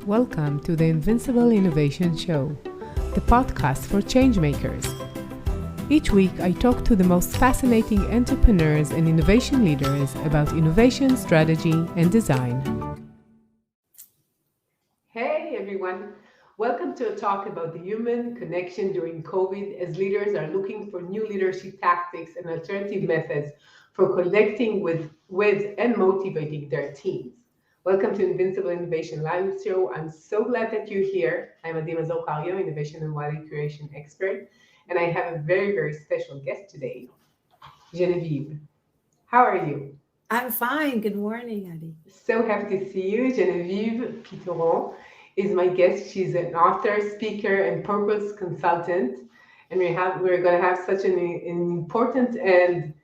Welcome to the Invincible Innovation Show, the podcast for changemakers. Each week, I talk to the most fascinating entrepreneurs and innovation leaders about innovation, strategy, and design. Hey everyone, welcome to a talk about the human connection during COVID as leaders are looking for new leadership tactics and alternative methods for connecting with and motivating their teams. Welcome to Invincible Innovation Live Show. I'm so glad that you're here. I'm Mazor, Kario, Innovation and Value Creation Expert, and I have a very, very special guest today, Genevieve. How are you? I'm fine. Good morning, Adi. So happy to see you. Genevieve Piturro is my guest. She's an author, speaker, and purpose consultant. And we're going to have such an important and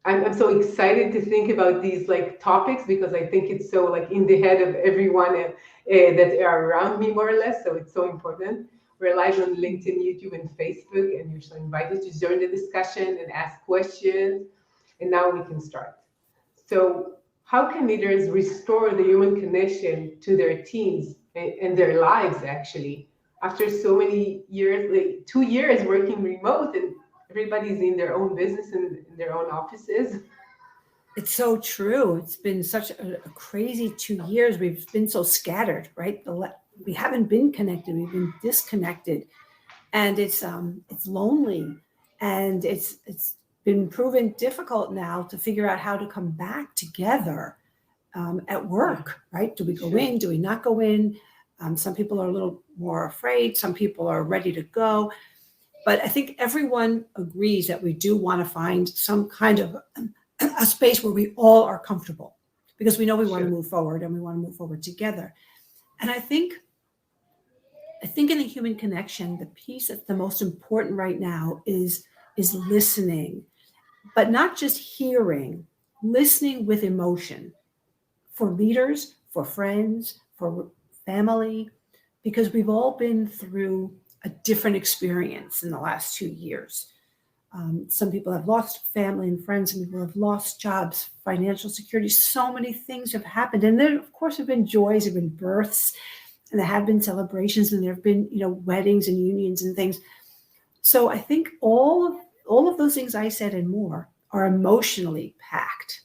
I'm so excited to think about these topics because I think it's so in the head of everyone that are around me more or less. So it's so important. We're live on LinkedIn, YouTube, and Facebook, and you're so invited to join the discussion and ask questions. And now we can start. So how can leaders restore the human connection to their teams and their lives actually after so many years, 2 years working remote and everybody's in their own business and in their own offices? It's so true. It's been such a crazy 2 years. We've been so scattered, right? We haven't been connected. We've been disconnected, and it's lonely, and it's been proven difficult now to figure out how to come back together at work, right? Do we go in? Do we not go in? Some people are a little more afraid. Some people are ready to go. But I think everyone agrees that we do want to find some kind of a space where we all are comfortable because we know we want to move forward and we want to move forward together. And I think in the human connection, the piece that's the most important right now is listening, but not just hearing, listening with emotion for leaders, for friends, for family, because we've all been through a different experience in the last 2 years. Some people have lost family and friends. Some people have lost jobs, financial security. So many things have happened. And there, of course, have been joys, there have been births, and there have been celebrations, and there have been, weddings and unions and things. So I think all of those things I said and more are emotionally packed.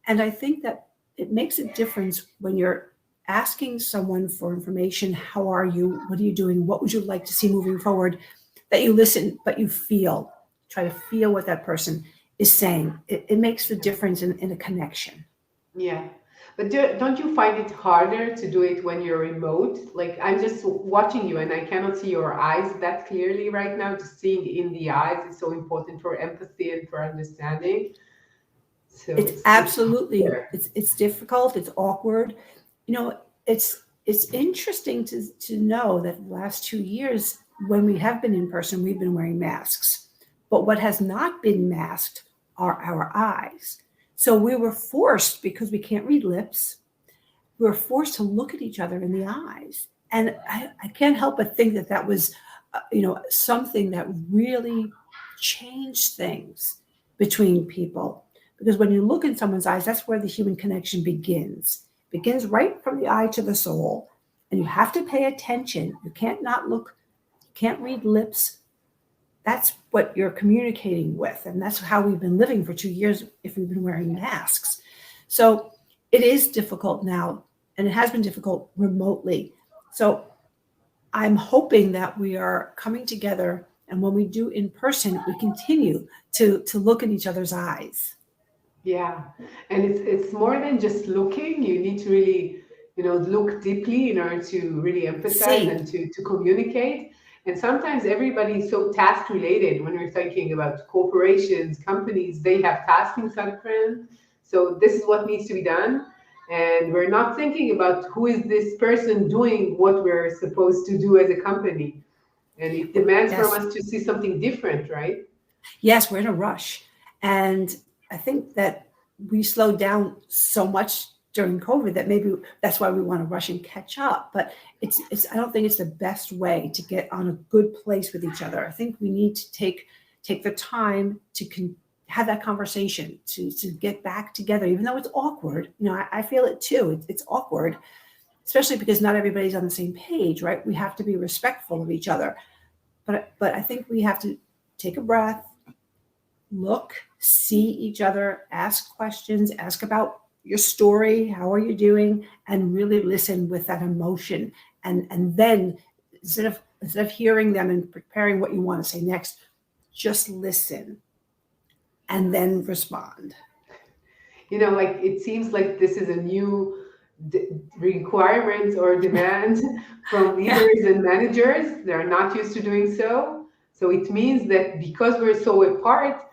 And I think that it makes a difference when you're asking someone for information. How are you? What are you doing? What would you like to see moving forward? That you listen, but you try to feel what that person is saying. It makes the difference in a connection. Yeah. But don't you find it harder to do it when you're remote? I'm just watching you and I cannot see your eyes that clearly right now. Just seeing in the eyes is so important for empathy and for understanding. So it's absolutely, it's difficult. It's awkward. It's interesting to know that the last 2 years, when we have been in person, we've been wearing masks. But what has not been masked are our eyes. So we were forced, because we can't read lips, we were forced to look at each other in the eyes. And I can't help but think that was, something that really changed things between people. Because when you look in someone's eyes, that's where the human connection begins. Begins right from the eye to the soul, and you have to pay attention. You can't not look, you can't read lips. That's what you're communicating with, and that's how we've been living for 2 years if we've been wearing masks. So it is difficult now, and it has been difficult remotely. So I'm hoping that we are coming together, and when we do in person, we continue to look in each other's eyes. Yeah, and it's more than just looking. You need to really, look deeply in order to really empathize and to communicate. And sometimes everybody is so task related. When we're thinking about corporations, companies, they have tasking cycles. So this is what needs to be done, and we're not thinking about who is this person doing what we're supposed to do as a company. And it demands from us to see something different, right? Yes, we're in a rush, and I think that we slowed down so much during COVID that maybe that's why we want to rush and catch up. But I don't think it's the best way to get on a good place with each other. I think we need to take the time to have that conversation, to get back together, even though it's awkward. I feel it too. It's awkward. especially because not everybody's on the same page, right? We have to be respectful of each other. But I think we have to take a breath, look, see each other, ask questions, ask about your story, how are you doing, and really listen with that emotion. And then instead of hearing them and preparing what you want to say next, just listen and then respond. Like it seems like this is a new requirement or demand from Yeah. leaders and managers. They're not used to doing so. So it means that because we're so apart,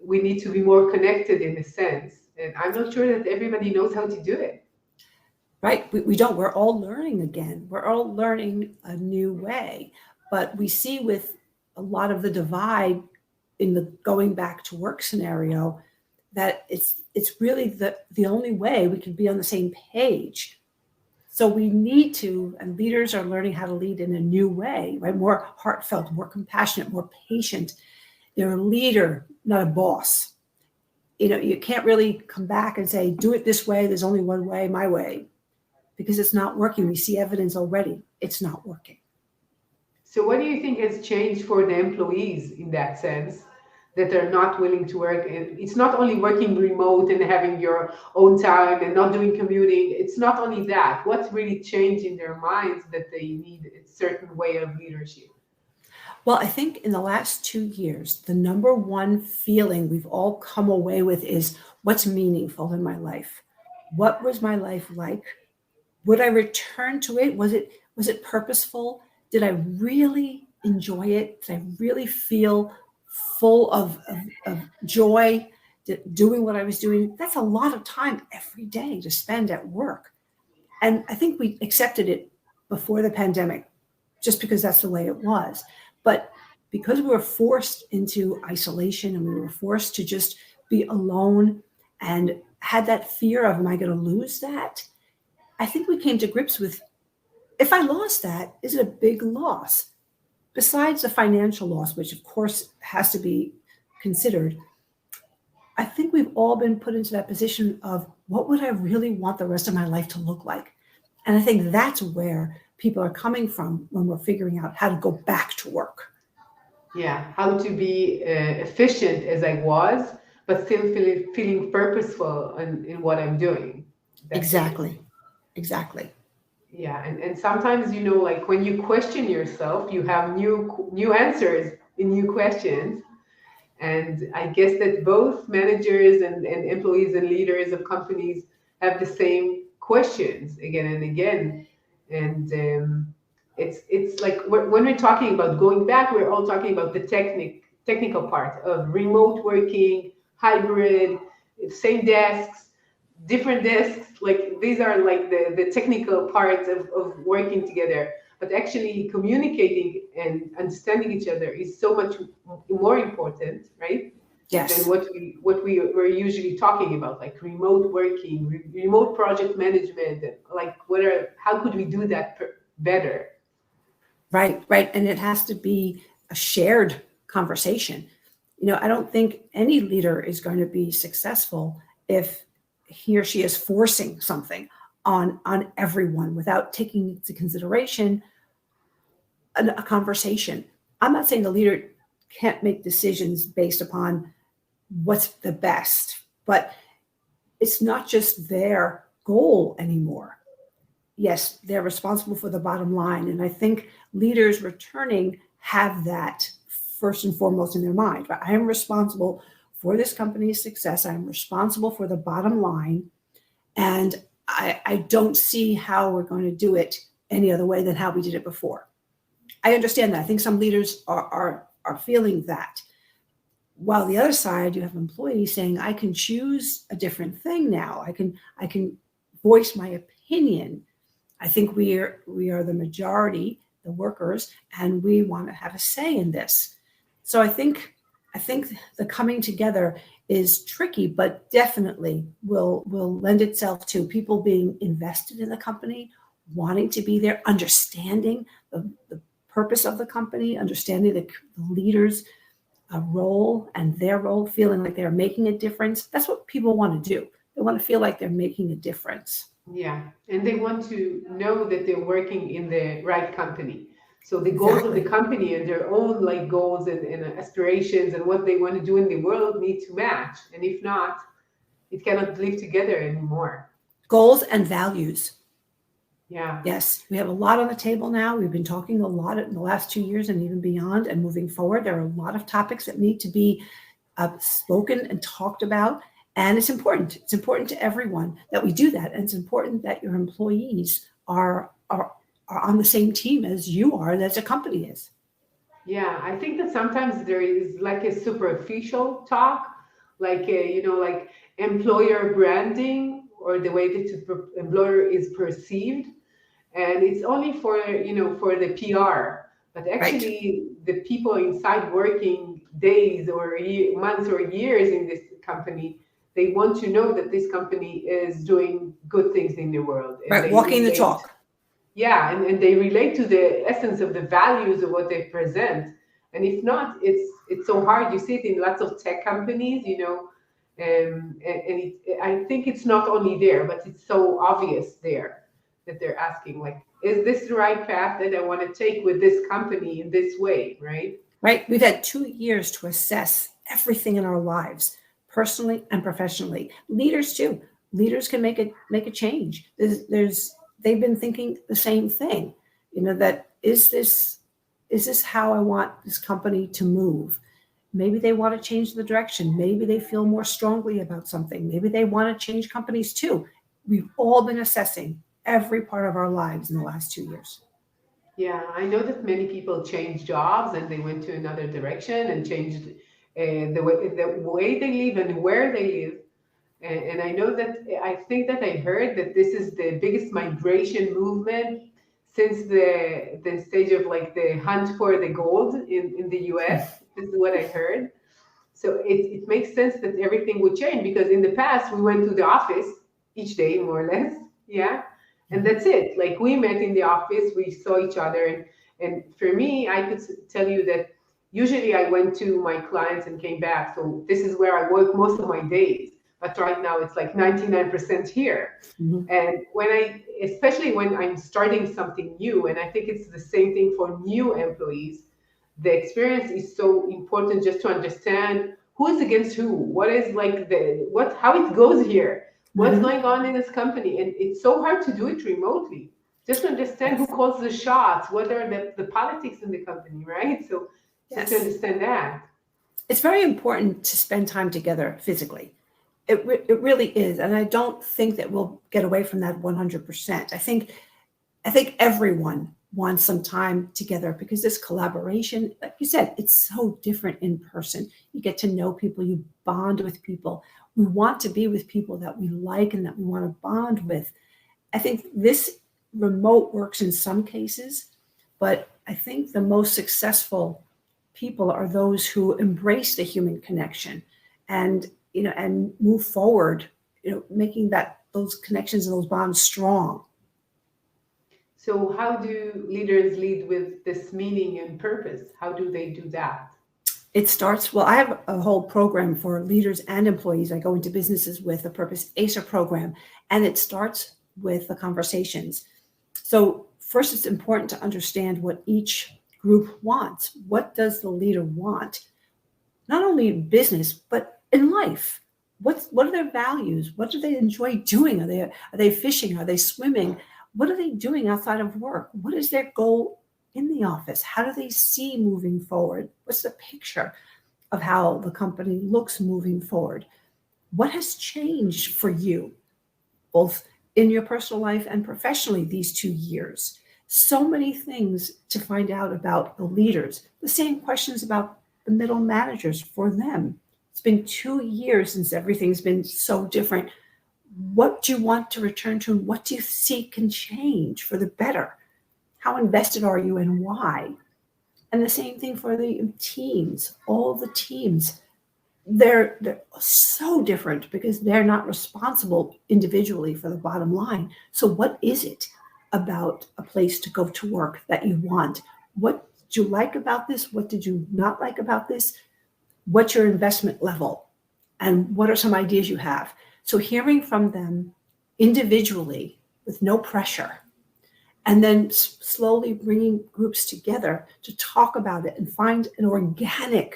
we need to be more connected in a sense. And I'm not sure that everybody knows how to do it. Right. We don't. We're all learning again. We're all learning a new way. But we see with a lot of the divide in the going back to work scenario that it's really the only way we can be on the same page. So we need to, and leaders are learning how to lead in a new way, right? More heartfelt, more compassionate, more patient. They're a leader, not a boss. You can't really come back and say, do it this way. There's only one way, my way, because it's not working. We see evidence already. It's not working. So what do you think has changed for the employees in that sense? That they're not willing to work, and it's not only working remote and having your own time and not doing commuting. It's not only that. What's really changed in their minds that they need a certain way of leadership? Well, I think in the last 2 years, the number one feeling we've all come away with is what's meaningful in my life? What was my life like? Would I return to it? Was it purposeful? Did I really enjoy it? Did I really feel full of joy doing what I was doing? That's a lot of time every day to spend at work. And I think we accepted it before the pandemic just because that's the way it was. But because we were forced into isolation and we were forced to just be alone and had that fear of, am I going to lose that? I think we came to grips with, if I lost that, is it a big loss? Besides the financial loss, which of course has to be considered, I think we've all been put into that position of what would I really want the rest of my life to look like? And I think that's where people are coming from when we're figuring out how to go back to work. Yeah, how to be efficient as I was, but still feeling purposeful in what I'm doing. That's it. Exactly. Yeah, and sometimes like when you question yourself, you have new answers in new questions. And I guess that both managers and employees and leaders of companies have the same questions again and again. And it's like when we're talking about going back, we're all talking about the technical part of remote working, hybrid, same desks, different desks. Like these are like the technical parts of working together. But actually communicating and understanding each other is so much more important, right? Than Yes. what we were usually talking about, like remote working, remote project management, and like how could we do that better? Right. And it has to be a shared conversation. I don't think any leader is going to be successful if he or she is forcing something on everyone without taking into consideration a conversation. I'm not saying the leader can't make decisions based upon what's the best, but it's not just their goal anymore. Yes, they're responsible for the bottom line. And I think leaders returning have that first and foremost in their mind. But I am responsible for this company's success. I'm responsible for the bottom line. And I don't see how we're going to do it any other way than how we did it before. I understand that. I think some leaders are feeling that. While the other side, you have employees saying, I can choose a different thing now. I can voice my opinion. I think we are the majority, the workers, and we want to have a say in this. So I think the coming together is tricky, but definitely will lend itself to people being invested in the company, wanting to be there, understanding the purpose of the company, understanding the leaders' role and their role, feeling like they're making a difference. That's what people want to do. They want to feel like they're making a difference. Yeah, and they want to know that they're working in the right company. So the goals of the Exactly. company and their own like goals and aspirations and what they want to do in the world need to match. And if not, it cannot live together anymore. Goals and values. Yeah. Yes, we have a lot on the table now. We've been talking a lot in the last 2 years and even beyond and moving forward. There are a lot of topics that need to be spoken and talked about. And it's important. It's important to everyone that we do that. And it's important that your employees are on the same team as you are, as a company is. Yeah, I think that sometimes there is like a superficial talk, like like employer branding or the way that the employer is perceived, and it's only for for the PR. But Right. actually, the people inside working days or months or years in this company, they want to know that this company is doing good things in the world, and Right. they Walking the relate. talk. Yeah, and they relate to the essence of the values of what they present. And if not, it's so hard. You see it in lots of tech companies, and I think it's not only there, but it's so obvious there that they're asking, like, is this the right path that I want to take with this company in this way, right? Right. We've had 2 years to assess everything in our lives, personally and professionally. Leaders too. Leaders can make a change. They've been thinking the same thing. That is this how I want this company to move? Maybe they want to change the direction. Maybe they feel more strongly about something. Maybe they want to change companies too. We've all been assessing every part of our lives in the last 2 years. Yeah, I know that many people change jobs and they went to another direction and changed the way they live and where they live. And I know that I think that I heard that this is the biggest migration movement since the stage of like the hunt for the gold in the US. This is what I heard. So it makes sense that everything would change because in the past we went to the office each day, more or less. Yeah. And Mhm. that's it. Like we met in the office, we saw each other. And for me, I could tell you that usually I went to my clients and came back. So this is where I work most of my days. But right now it's like 99% here. Mhm. And especially when I'm starting something new, and I think it's the same thing for new employees, the experience is so important just to understand who is against who, what is like how it goes here, what's Mhm. going on in this company. And it's so hard to do it remotely. Just to understand who Yes. calls the shots, what are the politics in the company, right? So just to Yes. understand that. It's very important to spend time together physically. It really is, and I don't think that we'll get away from that 100%. I think everyone wants some time together because this collaboration, like you said, it's so different in person. You get to know people, you bond with people. We want to be with people that we like and that we want to bond with. I think this remote works in some cases, but I think the most successful people are those who embrace the human connection and and move forward, making that those connections and those bonds strong. So how do leaders lead with this meaning and purpose? How do they do that? It starts, well, I have a whole program for leaders and employees. I go into businesses with a purpose ACER program, and it starts with the conversations. So first, it's important to understand what each group wants. What does the leader want? Not only in business, but in life. What are their values? What do they enjoy doing? Are they fishing? Are they swimming? What are they doing outside of work? What is their goal in the office? How do they see moving forward? What's the picture of how the company looks moving forward? What has changed for you, both in your personal life and professionally, these 2 years? So many things to find out about the leaders. The same questions about the middle managers for them. It's been 2 years since everything's been so different. What do you want to return to? And what do you see can change for the better? How invested are you and why? And the same thing for the teams, all the teams. They're so different because they're not responsible individually for the bottom line. So what is it about a place to go to work that you want? What did you like about this? What did you not like about this? What's your investment level? And what are some ideas you have? So hearing from them individually with no pressure, and then slowly bringing groups together to talk about it and find an organic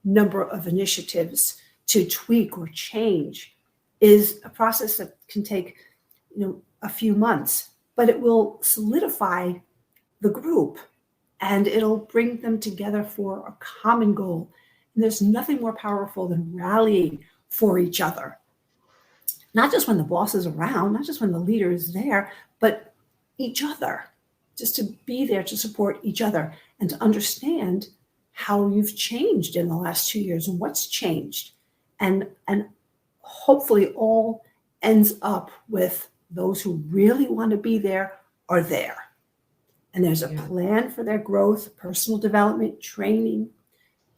number of initiatives to tweak or change is a process that can take, a few months, but it will solidify the group and it'll bring them together for a common goal. And there's nothing more powerful than rallying for each other, not just when the boss is around, not just when the leader is there, but each other, just to be there to support each other and to understand how you've changed in the last 2 years and what's changed. And hopefully all ends up with those who really want to be there are there. And there's a plan for their growth, personal development, training.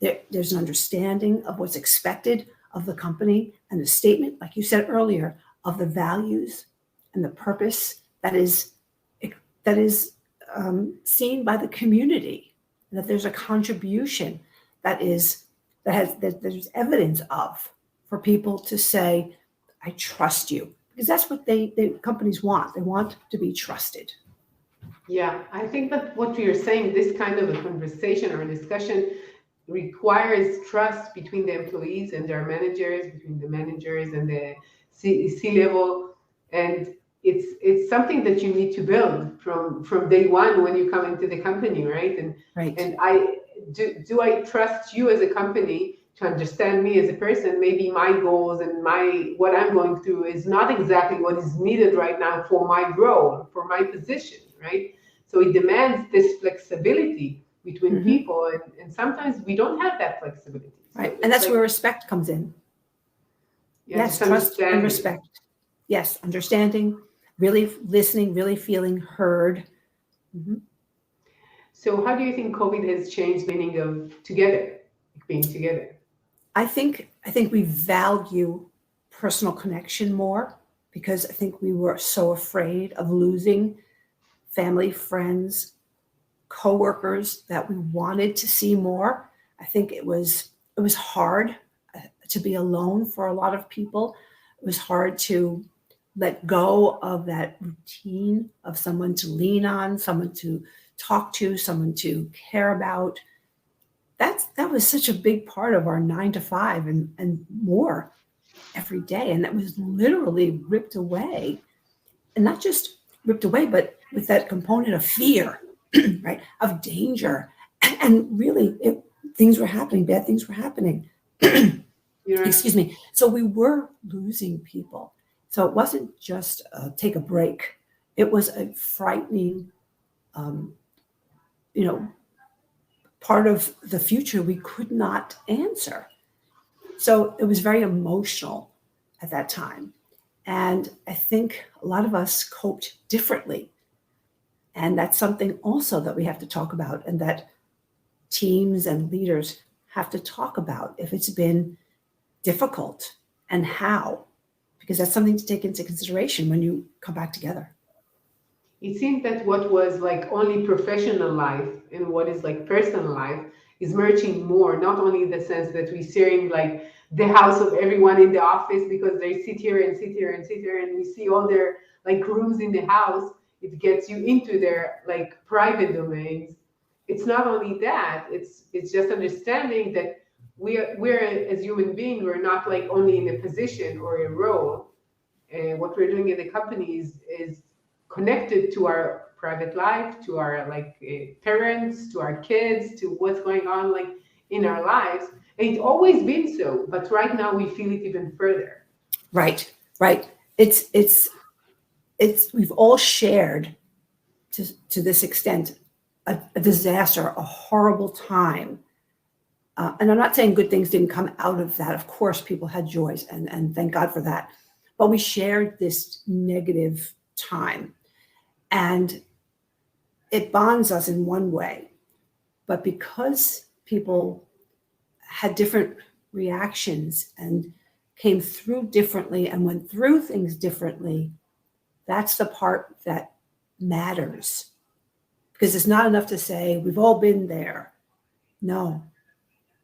There's an understanding of what's expected of the company and a statement, like you said earlier, of the values and the purpose that is seen by the community, and that there's a contribution that there's evidence of for people to say, I trust you, because that's what companies want. They want to be trusted. Yeah, I think that what you're saying, this kind of a conversation or a discussion requires trust between the employees and their managers, between the managers and the C-level. And it's something that you need to build from day one when you come into the company, right? And I do I trust you as a company to understand me as a person? Maybe my goals and what I'm going through is not exactly what is needed right now for my role, for my position, right? So it demands this flexibility between people, and sometimes we don't have that flexibility. Right, and that's where respect comes in. Yes, trust and respect. Yes, understanding, really listening, really feeling heard. So how do you think COVID has changed the meaning of being together? I think we value personal connection more, because I think we were so afraid of losing family, friends, coworkers that we wanted to see more. I think it was hard to be alone for a lot of people. It was hard to let go of that routine of someone to lean on, someone to talk to, someone to care about. That was such a big part of our 9 to 5 and more every day. And that was literally ripped away. And not just ripped away, but with that component of fear, right? Of danger. And really, things were happening, bad things were happening. Excuse me. So we were losing people. So it wasn't just take a break. It was a frightening, part of the future we could not answer. So it was very emotional at that time. And I think a lot of us coped differently. And that's something also that we have to talk about, and that teams and leaders have to talk about if it's been difficult and how, because that's something to take into consideration when you come back together. It seems that what was like only professional life and what is like personal life is merging more, not only in the sense that we're sharing like the house of everyone in the office because they sit here and sit here and sit here, and we see all their like rooms in the house. It gets you into their like private domains. It's not only that, it's just understanding that we're as human beings, we're not like only in a position or a role. And what we're doing in the company is connected to our private life, to our parents, to our kids, to what's going on like in our lives. And it's always been so, but right now we feel it even further. Right. It's we've all shared to this extent a disaster, a horrible time. And I'm not saying good things didn't come out of that. Of course, people had joys, and thank God for that. But we shared this negative time, and it bonds us in one way. But because people had different reactions and came through differently and went through things differently, that's the part that matters. Because it's not enough to say, we've all been there. No,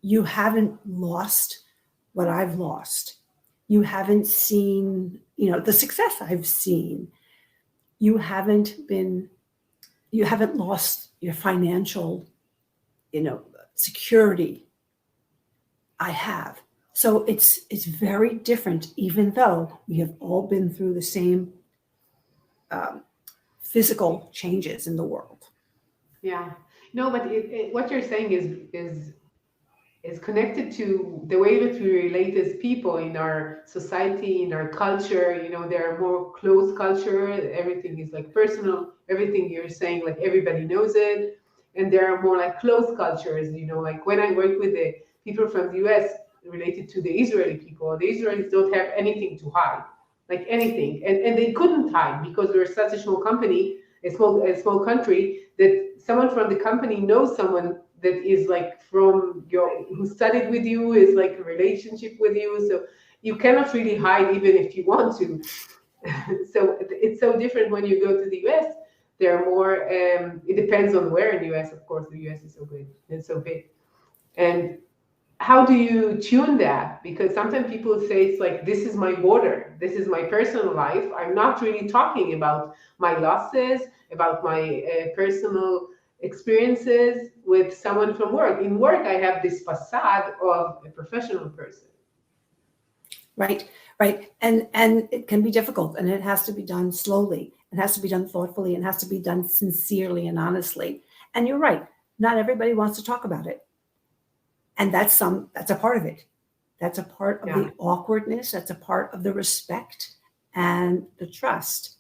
you haven't lost what I've lost. You haven't seen the success I've seen, you haven't lost your financial, security. I have. So it's very different, even though we have all been through the same physical changes in the world. Yeah. No, but what you're saying is connected to the way that we relate as people in our society, in our culture. There are more close culture. Everything is like personal. Everything you're saying, like everybody knows it. And there are more like close cultures, like when I work with the people from the US related to the Israeli people, the Israelis don't have anything to hide, like anything. And they couldn't hide because we're such a small company, a small country, that someone from the company knows someone that is like who studied with you, is like a relationship with you. So you cannot really hide even if you want to. So it's so different when you go to the US. There are more, it depends on where in the US, of course, the US is so good and so big. And how do you tune that? Because sometimes people say it's like, this is my border, this is my personal life. I'm not really talking about my losses, about my personal experiences with someone from work. In work, I have this facade of a professional person. Right. And it can be difficult, and it has to be done slowly. It has to be done thoughtfully, and has to be done sincerely and honestly. And you're right. Not everybody wants to talk about it. And that's a part of it. That's a part of the awkwardness. That's a part of the respect and the trust.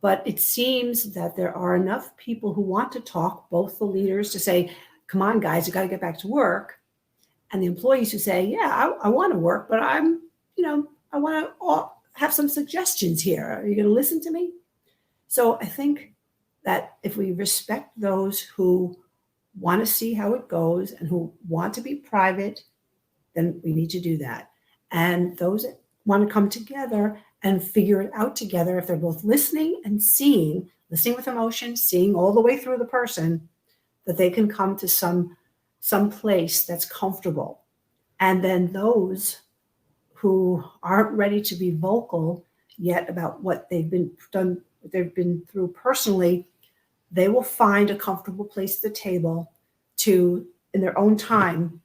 But it seems that there are enough people who want to talk, both the leaders to say, come on, guys, you got to get back to work. And the employees who say, yeah, I want to work, but I want to have some suggestions here. Are you going to listen to me? So I think that if we respect those who want to see how it goes and who want to be private, then we need to do that. And those that want to come together and figure it out together, if they're both listening and listening with emotion, seeing all the way through the person, that they can come to some place that's comfortable. And then those who aren't ready to be vocal yet about what they've been through personally, they will find a comfortable place at the table to, in their own time,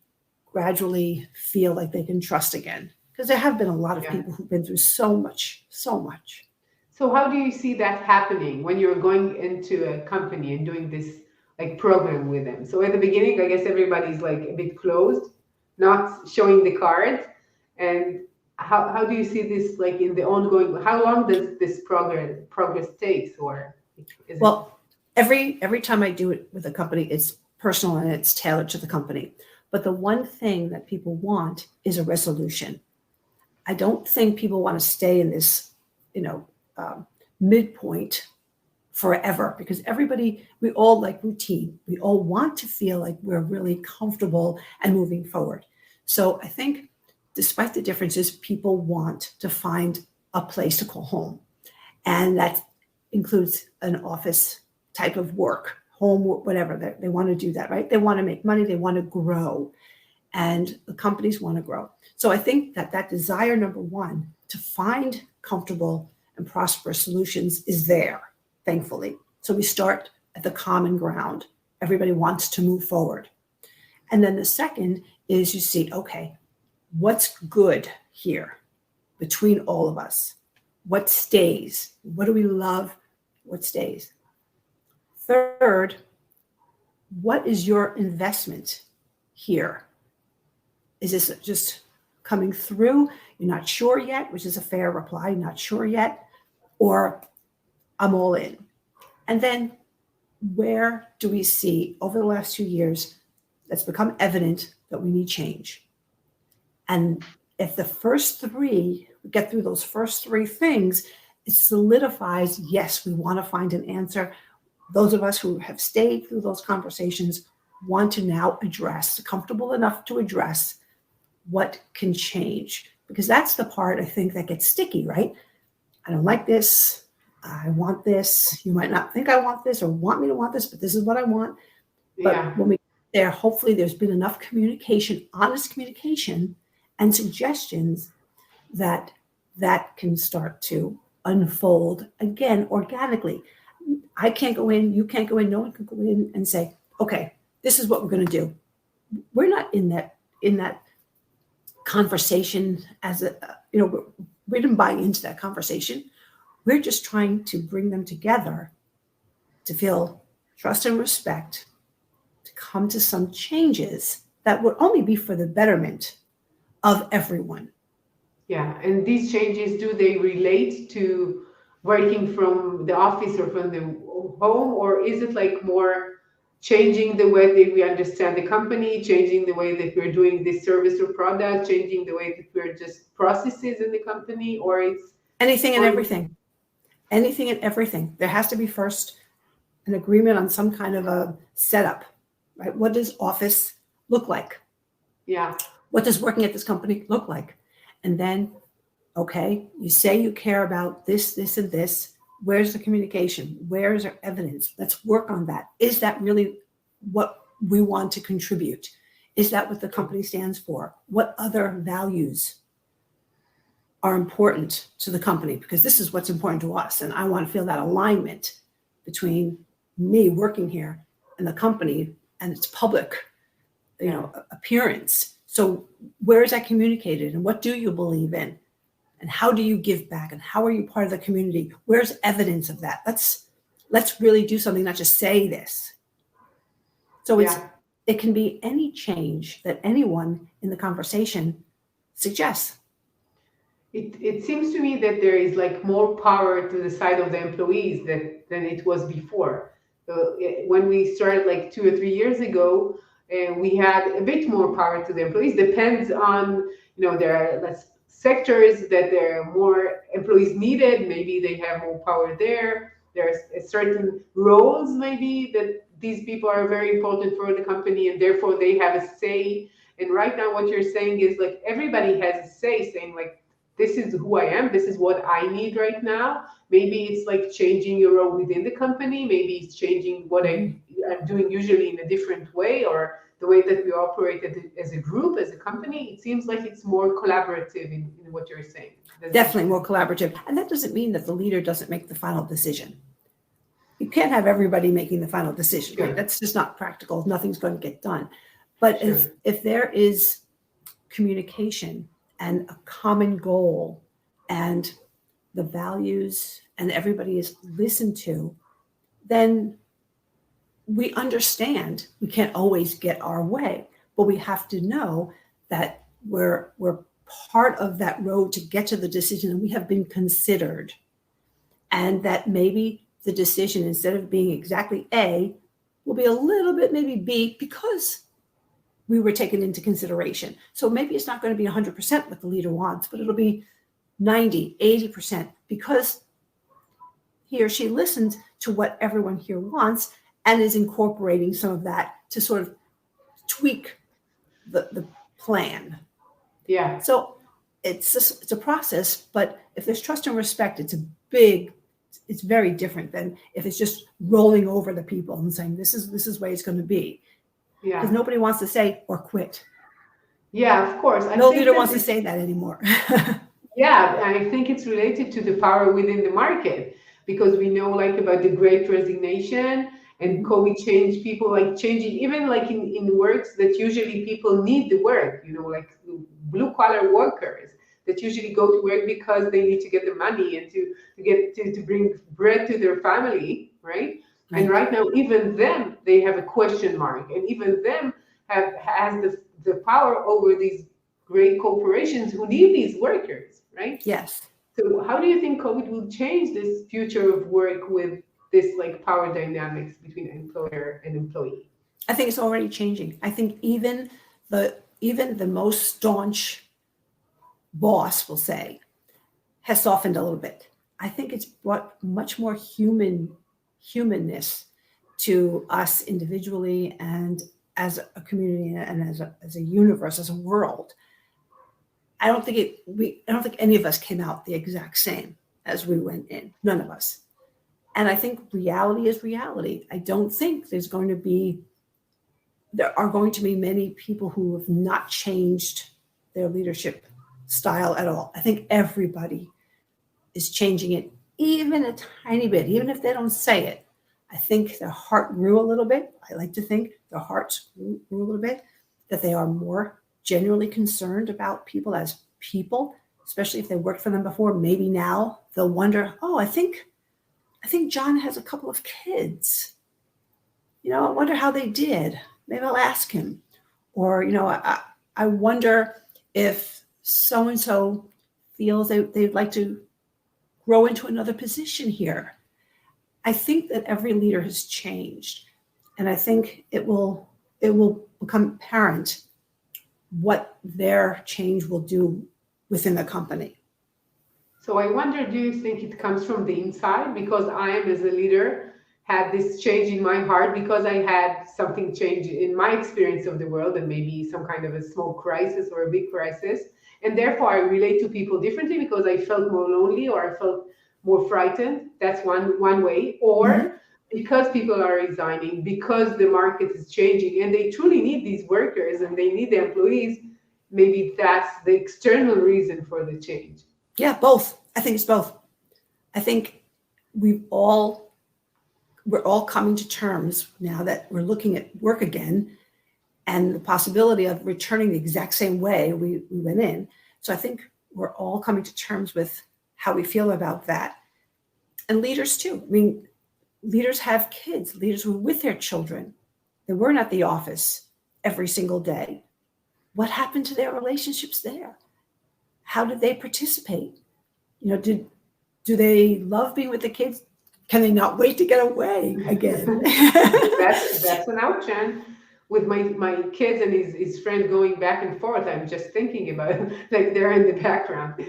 gradually feel like they can trust again. Because there have been a lot of people who've been through so much. So how do you see that happening when you're going into a company and doing this like program with them? So at the beginning, I guess everybody's like a bit closed, not showing the cards. And how do you see this like in the ongoing? How long does this progress takes, or is every time I do it with a company, it's personal and it's tailored to the company. But the one thing that people want is a resolution. I don't think people want to stay in this, midpoint forever, because we all like routine. We all want to feel like we're really comfortable and moving forward. So I think despite the differences, people want to find a place to call home. And that includes an office type of work, home, whatever. They want to do that, right? They want to make money. They want to grow. And the companies want to grow. So I think that desire, number one, to find comfortable and prosperous solutions is there, thankfully. So we start at the common ground. Everybody wants to move forward. And then the second is you see, okay, what's good here between all of us? What stays? What do we love? What stays? Third, what is your investment here? Is this just coming through? You're not sure yet, which is a fair reply, not sure yet, or I'm all in. And then where do we see over the last 2 years that's become evident that we need change? And if we get through those first three things, it solidifies, yes, we want to find an answer. Those of us who have stayed through those conversations want to now comfortable enough to address what can change. Because that's the part, I think, that gets sticky, right? I don't like this. I want this. You might not think I want this or want me to want this, but this is what I want. But when we get there, hopefully there's been enough communication, honest communication, and suggestions that that can start to unfold again organically. I can't go in, you can't go in, no one can go in and say, okay, this is what we're going to do. We're not in that conversation as we didn't buy into that conversation. We're just trying to bring them together to feel trust and respect, to come to some changes that would only be for the betterment of everyone. Yeah, and these changes, do they relate to working from the office or from the home, or is it like more changing the way that we understand the company, changing the way that we're doing this service or product, changing the way that we're just processes in the company, or it's anything and everything? Anything and everything. There has to be first an agreement on some kind of a setup, right? What does office look like? Yeah. What does working at this company look like? And then, okay, you say you care about this, this, and this. Where's the communication? Where's our evidence? Let's work on that. Is that really what we want to contribute? Is that what the company stands for? What other values are important to the company? Because this is what's important to us. And I want to feel that alignment between me working here and the company and its public, appearance. So where is that communicated, and what do you believe in, and how do you give back, and how are you part of the community? Where's evidence of that? Let's really do something, not just say this. So it can be any change that anyone in the conversation suggests. It seems to me that there is like more power to the side of the employees than it was before. So when we started like 2 or 3 years ago, we had a bit more power to the employees. Depends on, there are less sectors that there are more employees needed. Maybe they have more power there. There's certain roles maybe that these people are very important for the company, and therefore they have a say. And right now what you're saying is like everybody has a say, saying like, this is who I am, this is what I need right now. Maybe it's like changing your role within the company. Maybe it's changing what I'm doing usually in a different way, or the way that we operate as a group, as a company. It seems like it's more collaborative in what you're saying. Definitely more collaborative. And that doesn't mean that the leader doesn't make the final decision. You can't have everybody making the final decision, right? That's just not practical. Nothing's going to get done. But if there is communication and a common goal and the values and everybody is listened to, then we understand we can't always get our way, but we have to know that we're part of that road to get to the decision, and we have been considered, and that maybe the decision, instead of being exactly A, will be a little bit maybe B, because we were taken into consideration. So maybe it's not going to be 100% what the leader wants, but it'll be 90, 80%, because he or she listens to what everyone here wants and is incorporating some of that to sort of tweak the plan. Yeah. So it's a process, but if there's trust and respect, it's very different than if it's just rolling over the people and saying, this is the way it's going to be. Yeah. Because nobody wants to say or quit. Yeah, of course. No leader wants to say that anymore. Yeah, I think it's related to the power within the market, because we know like about the great resignation and COVID changed people, like changing even like in works that usually people need the work, like blue collar workers that usually go to work because they need to get the money and to get to bring bread to their family, right? And right now, even them, they have a question mark, and even them has the power over these great corporations who need these workers, right? Yes. So how do you think COVID will change this future of work with this like power dynamics between employer and employee? I think it's already changing. I think even the most staunch boss, will say, has softened a little bit. I think it's brought much more humanness to us individually and as a community and as a universe, as a world. I don't think any of us came out the exact same as we went in. None of us. And I think reality is reality. I don't think there are going to be many people who have not changed their leadership style at all. I think everybody is changing it even a tiny bit, even if they don't say it. I think their heart grew a little bit. I like to think their hearts grew a little bit, that they are more genuinely concerned about people as people, especially if they worked for them before. Maybe now they'll wonder, oh, I think John has a couple of kids. I wonder how they did. Maybe I'll ask him. Or, I wonder if so-and-so feels they'd like to grow into another position here. I think that every leader has changed. And I think it will become apparent what their change will do within the company. So I wonder, do you think it comes from the inside? Because I am, as a leader, had this change in my heart because I had something change in my experience of the world, and maybe some kind of a small crisis or a big crisis. And therefore I relate to people differently because I felt more lonely or I felt more frightened. That's one way. Or because people are resigning, because the market is changing and they truly need these workers and they need the employees, maybe that's the external reason for the change. Yeah, both. I think it's both. I think we're all coming to terms now that we're looking at work again and the possibility of returning the exact same way we went in. So I think we're all coming to terms with how we feel about that. And leaders too. I mean, leaders have kids. Leaders were with their children. They weren't at the office every single day. What happened to their relationships there? How did they participate? Do they love being with the kids? Can they not wait to get away again? that's an option. With my kids and his friend going back and forth, I'm just thinking about it, like they're in the background.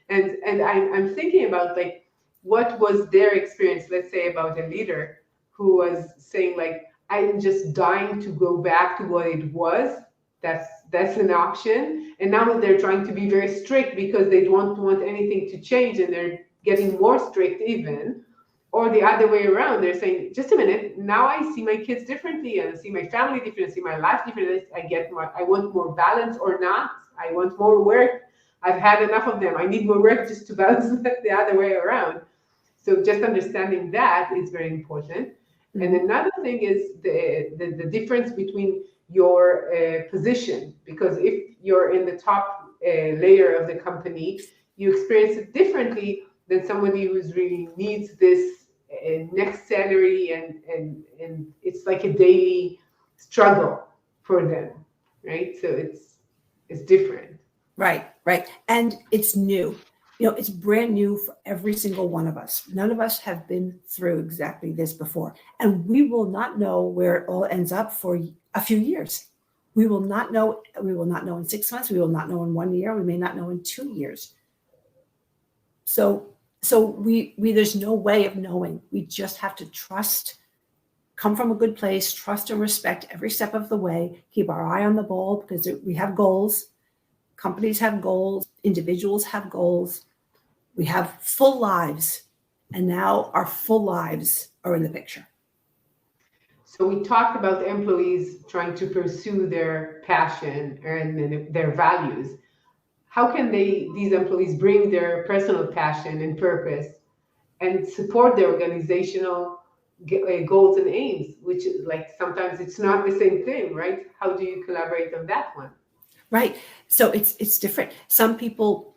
and I'm thinking about like what was their experience, let's say about a leader who was saying like, I'm just dying to go back to what it was. That's an option. And now they're trying to be very strict because they don't want anything to change and they're getting more strict even. Or the other way around, they're saying, just a minute, now I see my kids differently and I see my family differently, I see my life differently. I want more balance or not. I want more work. I've had enough of them. I need more work just to balance the other way around. So just understanding that is very important. Mm-hmm. And another thing is the difference between your position, because if you're in the top layer of the company, you experience it differently than somebody who's really needs this next salary, and it's like a daily struggle for them, right? So it's different. Right. And it's new. It's brand new for every single one of us. None of us have been through exactly this before. And we will not know where it all ends up for a few years. We will not know. We will not know in 6 months. We will not know in 1 year. We may not know in 2 years. So we there's no way of knowing. We just have to trust, come from a good place, trust and respect every step of the way, keep our eye on the ball because we have goals. Companies have goals. Individuals have goals. We have full lives. And now our full lives are in the picture. So we talked about employees trying to pursue their passion and their values. How can these employees bring their personal passion and purpose and support their organizational goals and aims, which is like sometimes it's not the same thing, right? How do you collaborate on that one? Right. So it's different. Some people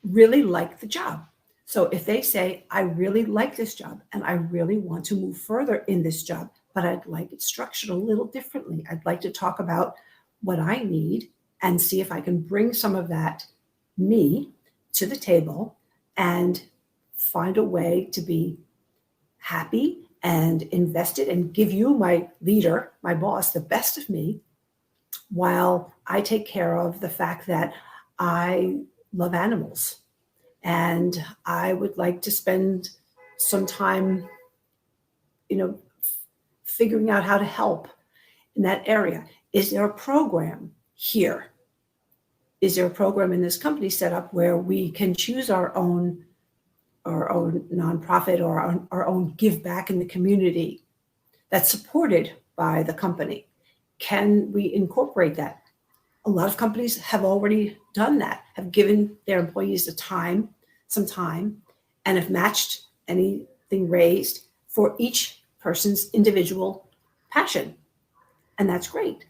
really like the job. So if they say, I really like this job and I really want to move further in this job, but I'd like it structured a little differently. I'd like to talk about what I need and see if I can bring some of that me to the table and find a way to be happy and invested and give you, my leader, my boss, the best of me, while I take care of the fact that I love animals and I would like to spend some time, figuring out how to help in that area. Is there a program here? Is there a program in this company set up where we can choose our own nonprofit or our own give back in the community that's supported by the company? Can we incorporate that? A lot of companies have already done that, have given their employees some time, and have matched anything raised for each person's individual passion. And that's great.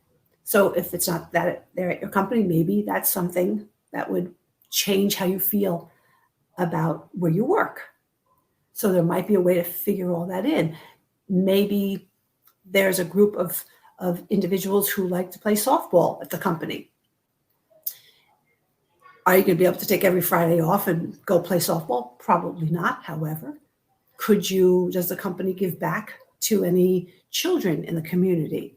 So if it's not that they're at your company, maybe that's something that would change how you feel about where you work. So there might be a way to figure all that in. Maybe there's a group of individuals who like to play softball at the company. Are you going to be able to take every Friday off and go play softball? Probably not. However, does the company give back to any children in the community?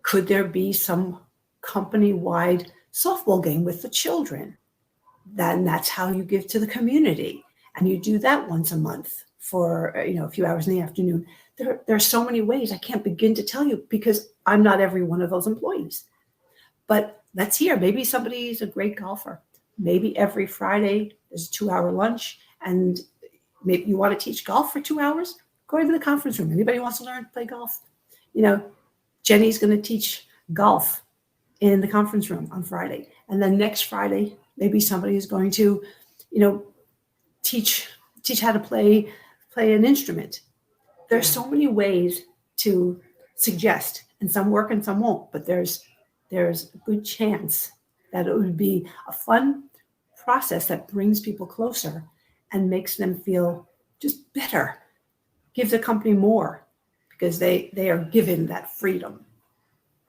Could there be some company-wide softball game with the children? That's how you give to the community. And you do that once a month for a few hours in the afternoon. There are so many ways I can't begin to tell you because I'm not every one of those employees. But let's hear. Maybe somebody's a great golfer. Maybe every Friday there's a 2-hour lunch, and maybe you want to teach golf for 2 hours. Go into the conference room. Anybody wants to learn to play golf? Jenny's going to teach golf in the conference room on Friday, and then next Friday maybe somebody is going to, teach how to play an instrument. There's so many ways to suggest, and some work and some won't, but there's a good chance that it would be a fun process that brings people closer and makes them feel just better, gives the company more because they are given that freedom.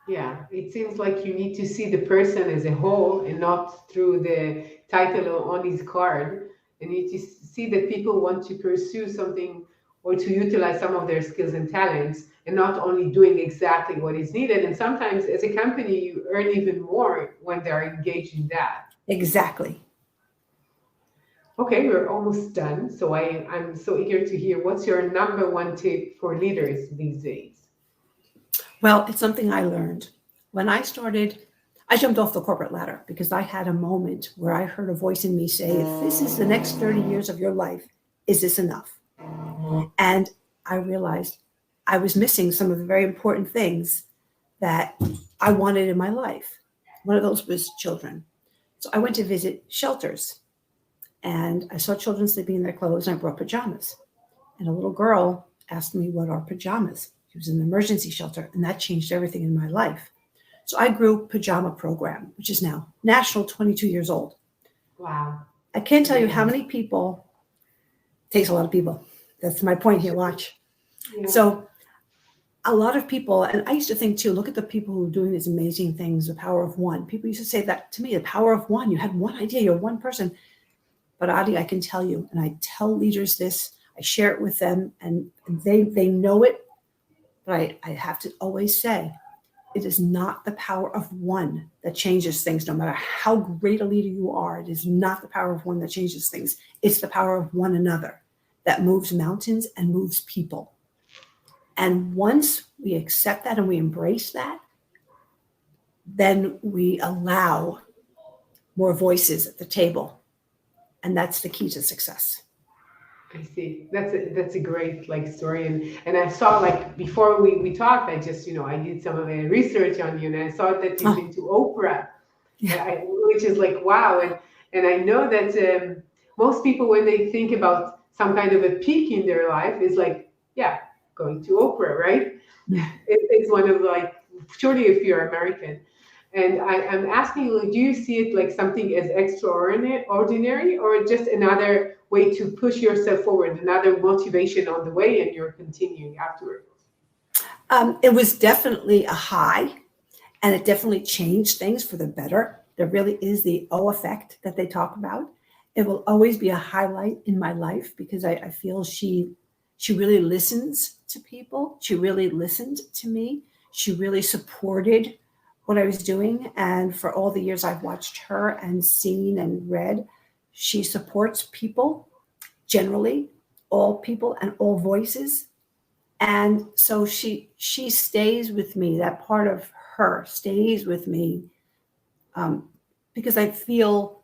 Yeah, it seems like you need to see the person as a whole and not through the title on his card. And you need to see that people want to pursue something or to utilize some of their skills and talents and not only doing exactly what is needed. And sometimes as a company, you earn even more when they're engaged in that. Exactly. Okay, we're almost done. So I'm so eager to hear what's your number one tip for leaders these days? Well, it's something I learned. When I started, I jumped off the corporate ladder because I had a moment where I heard a voice in me say, if this is the next 30 years of your life, is this enough? And I realized I was missing some of the very important things that I wanted in my life. One of those was children. So I went to visit shelters and I saw children sleeping in their clothes, and I brought pajamas. And a little girl asked me, what are pajamas? She was in an emergency shelter, and that changed everything in my life. So I grew Pajama Program, which is now national, 22 years old. Wow. I can't tell you how many people, it takes a lot of people. That's my point here, watch. Yeah. So a lot of people, and I used to think too, look at the people who are doing these amazing things, the power of one. People used to say that to me, the power of one. You had one idea, you're one person. But Adi, I can tell you, and I tell leaders this, I share it with them, and they know it, but I have to always say, it is not the power of one that changes things, no matter how great a leader you are. It is not the power of one that changes things. It's the power of one another that moves mountains and moves people. And once we accept that and we embrace that, then we allow more voices at the table. And that's the key to success. I see. That's a great story, and I saw before we talked, I just I did some of the research on you, and I saw that you've been to Oprah, which is wow, and I know that most people when they think about some kind of a peak in their life is going to Oprah, right? It's one of surely if you're American. And I'm asking you, do you see it something as extraordinary or just another way to push yourself forward, another motivation on the way, and you're continuing afterwards? It was definitely a high, and it definitely changed things for the better. There really is the O effect that they talk about. It will always be a highlight in my life because I feel she really listens to people. She really listened to me. She really supported what I was doing. And for all the years I've watched her and seen and read, she supports people, generally, all people and all voices. And so she stays with me. That part of her stays with me because I feel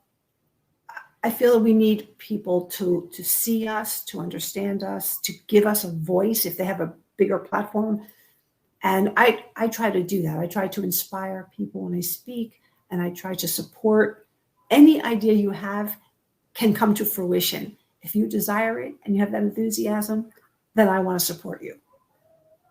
that we need people to see us, to understand us, to give us a voice if they have a bigger platform. And I try to do that. I try to inspire people when I speak, and I try to support any idea you have can come to fruition. If you desire it and you have that enthusiasm, then I want to support you.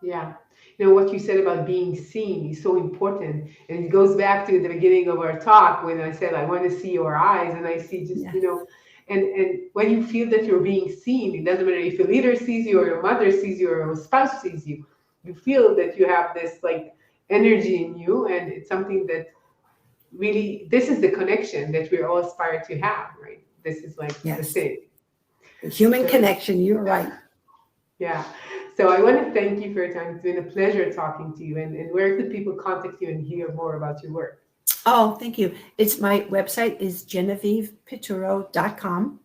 Yeah. What you said about being seen is so important. And it goes back to the beginning of our talk when I said, I want to see your eyes. And I see just, Yes. And when you feel that you're being seen, it doesn't matter if a leader sees you or your mother sees you or a spouse sees you, you feel that you have this like energy in you. And it's something that really, this is the connection that we all aspire to have, right? This is like the thing. The human connection, you're right. Yeah. So I want to thank you for your time. It's been a pleasure talking to you. And where could people contact you and hear more about your work? Oh, thank you. My website is GenevievePiturro.com.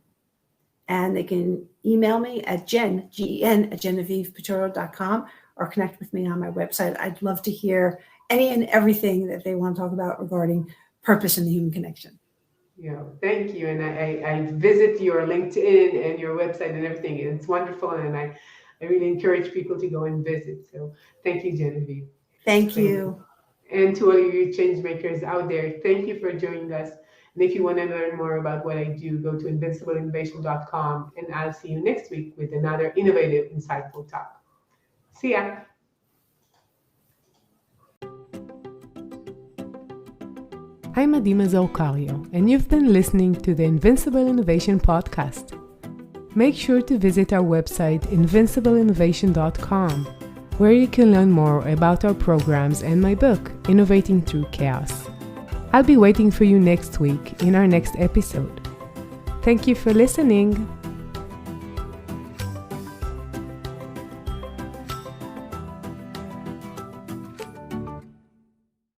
And they can email me at GEN@GenevievePiturro.com or connect with me on my website. I'd love to hear any and everything that they want to talk about regarding purpose and the human connection. Thank you. And I visit your LinkedIn and your website and everything. It's wonderful. And I really encourage people to go and visit. So thank you, Genevieve. Thank you. And to all of you change makers out there, thank you for joining us. And if you want to learn more about what I do, go to invincibleinnovation.com. And I'll see you next week with another innovative, insightful talk. See ya. I'm Mazor Kario, and you've been listening to the Invincible Innovation Podcast. Make sure to visit our website, invincibleinnovation.com, where you can learn more about our programs and my book, Innovating Through Chaos. I'll be waiting for you next week in our next episode. Thank you for listening.